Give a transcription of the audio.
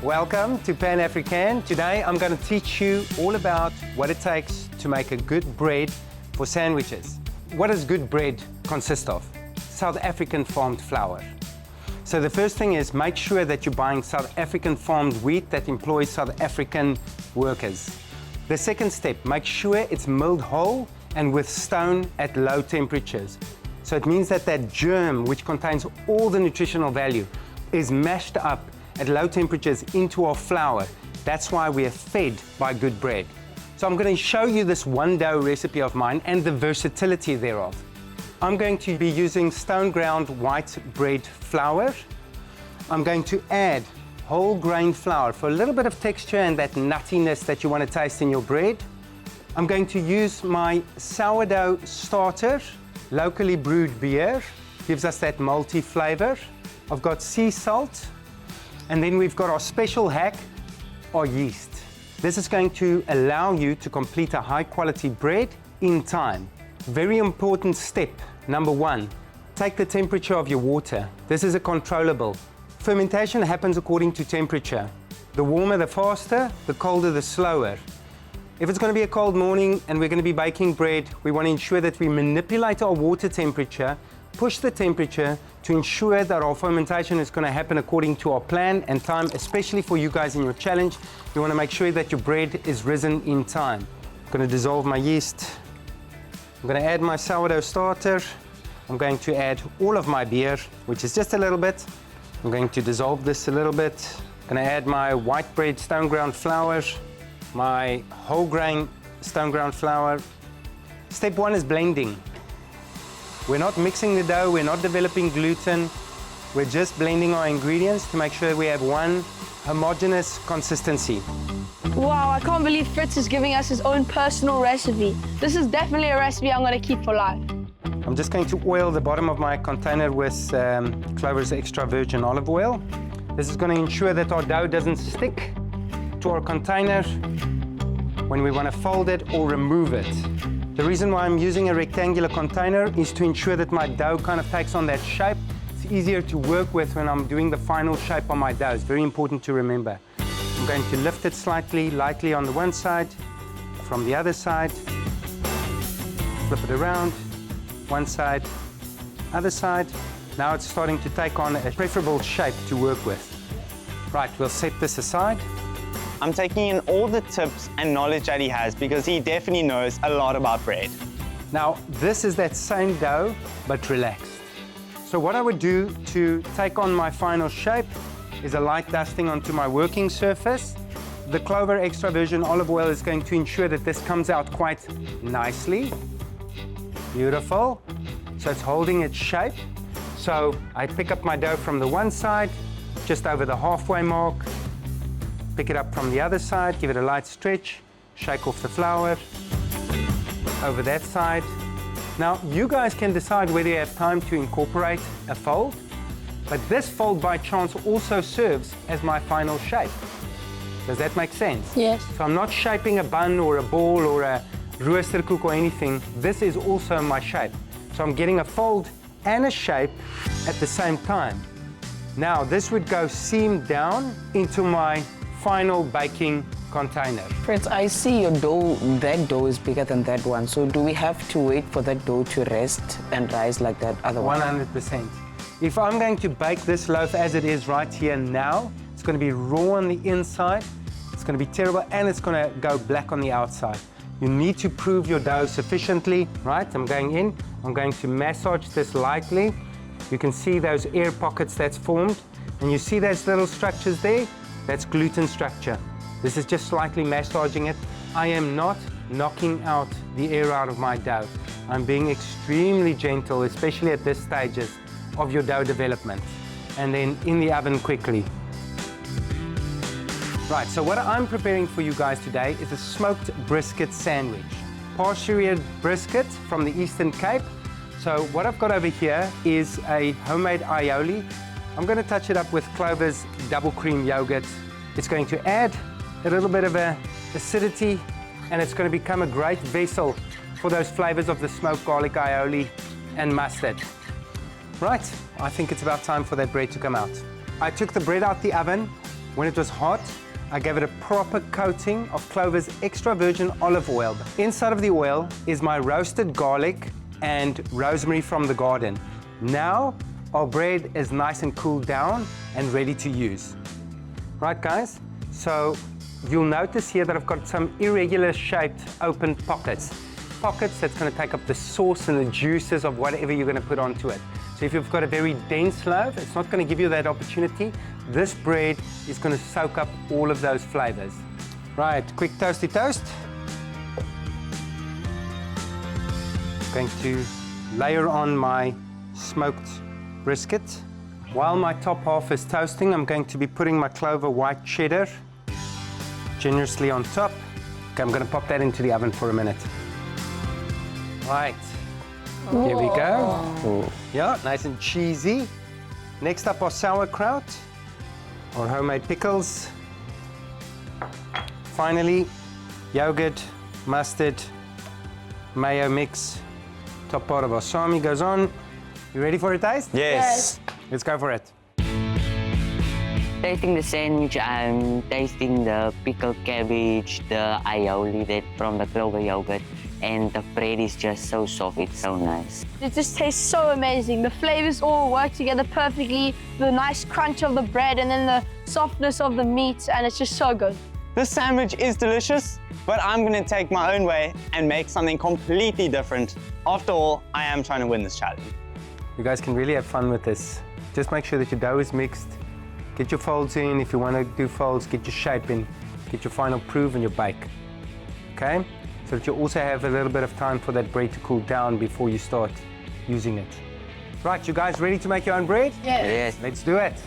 Welcome to Pan African. Today I'm going to teach you all about what it takes to make a good bread for sandwiches. What does good bread consist of? South African farmed flour. So the first thing is make sure that you're buying South African farmed wheat that employs South African workers. The second step, make sure it's milled whole and with stone at low temperatures. So it means that that germ, which contains all the nutritional value, is mashed up at low temperatures into our flour. That's why we are fed by good bread. So I'm going to show you this one dough recipe of mine and the versatility thereof. I'm going to be using stone ground white bread flour. I'm going to add whole grain flour for a little bit of texture and that nuttiness that you want to taste in your bread. I'm going to use my sourdough starter, locally brewed beer, gives us that malty flavor. I've got sea salt, and then we've got our special hack, our yeast. This is going to allow you to complete a high quality bread in time. Very important step, number one, take the temperature of your water. This is a controllable. Fermentation happens according to temperature. The warmer the faster, the colder the slower. If it's going to be a cold morning and we're going to be baking bread, we want to ensure that we manipulate our water temperature, push the temperature to ensure that our fermentation is going to happen according to our plan and time, especially for you guys in your challenge. You want to make sure that your bread is risen in time. I'm going to dissolve my yeast. I'm going to add my sourdough starter. I'm going to add all of my beer, which is just a little bit. I'm going to dissolve this a little bit. I'm going to add my white bread stone ground flour, my whole grain stone ground flour. Step one is blending. We're not mixing the dough, we're not developing gluten. We're just blending our ingredients to make sure we have one homogeneous consistency. Wow, I can't believe Fritz is giving us his own personal recipe. This is definitely a recipe I'm going to keep for life. I'm just going to oil the bottom of my container with Clover's extra virgin olive oil. This is going to ensure that our dough doesn't stick to our container when we want to fold it or remove it. The reason why I'm using a rectangular container is to ensure that my dough kind of takes on that shape. It's easier to work with when I'm doing the final shape on my dough. It's very important to remember. I'm going to lift it slightly, lightly on the one side, from the other side, flip it around, one side, other side. Now it's starting to take on a preferable shape to work with. Right, we'll set this aside. I'm taking in all the tips and knowledge that he has because he definitely knows a lot about bread. Now, this is that same dough, but relaxed. So what I would do to take on my final shape is a light dusting onto my working surface. The Clover extra virgin olive oil is going to ensure that this comes out quite nicely. Beautiful. So it's holding its shape. So I pick up my dough from the one side, just over the halfway mark. Pick it up from the other side, give it a light stretch, shake off the flour, over that side. Now, you guys can decide whether you have time to incorporate a fold, but this fold by chance also serves as my final shape. Does that make sense? Yes. So I'm not shaping a bun or a ball or a roosterkoek or anything. This is also my shape. So I'm getting a fold and a shape at the same time. Now, this would go seam down into my final baking container. Fritz, I see your dough, that dough is bigger than that one. So do we have to wait for that dough to rest and rise like that otherwise? 100%. If I'm going to bake this loaf as it is right here now, it's going to be raw on the inside, it's going to be terrible, and it's going to go black on the outside. You need to prove your dough sufficiently, right? I'm going in, I'm going to massage this lightly. You can see those air pockets that's formed, and you see those little structures there? That's gluten structure. This is just slightly massaging it. I am not knocking out the air out of my dough. I'm being extremely gentle, especially at this stages of your dough development. And then in the oven quickly. Right, so what I'm preparing for you guys today is a smoked brisket sandwich. Pasture-reared brisket from the Eastern Cape. So what I've got over here is a homemade aioli. I'm going to touch it up with Clover's double cream yogurt. It's going to add a little bit of acidity, and it's going to become a great vessel for those flavors of the smoked garlic aioli and mustard. Right, I think it's about time for that bread to come out. I took the bread out the oven, When it was hot, I gave it a proper coating of Clover's extra virgin olive oil. Inside of the oil is my roasted garlic and rosemary from the garden. Now, our bread is nice and cooled down and ready to use. Right, guys? So you'll notice here that I've got some irregular shaped open pockets. Pockets that's going to take up the sauce and the juices of whatever you're going to put onto it. So if you've got a very dense loaf, it's not going to give you that opportunity. This bread is going to soak up all of those flavors. Right, quick toasty toast. Going to layer on my smoked brisket. While my top half is toasting, I'm going to be putting my Clover white cheddar generously on top. Okay, I'm going to pop that into the oven for a minute. Right, here we go. Yeah, nice and cheesy. Next up, our sauerkraut, our homemade pickles. Finally, yogurt, mustard, mayo mix. Top part of our salmi goes on. You ready for a taste? Yes. Let's go for it. Tasting the sandwich, I'm tasting the pickled cabbage, the aioli that from the Clover yogurt, and the bread is just so soft, it's so nice. It just tastes so amazing. The flavors all work together perfectly. The nice crunch of the bread and then the softness of the meat, and it's just so good. This sandwich is delicious, but I'm gonna take my own way and make something completely different. After all, I am trying to win this challenge. You guys can really have fun with this. Just make sure that your dough is mixed. Get your folds in. If you want to do folds, get your shape in. Get your final proof and your bake. Okay? So that you also have a little bit of time for that bread to cool down before you start using it. Right, you guys ready to make your own bread? Yes. Yes. Let's do it.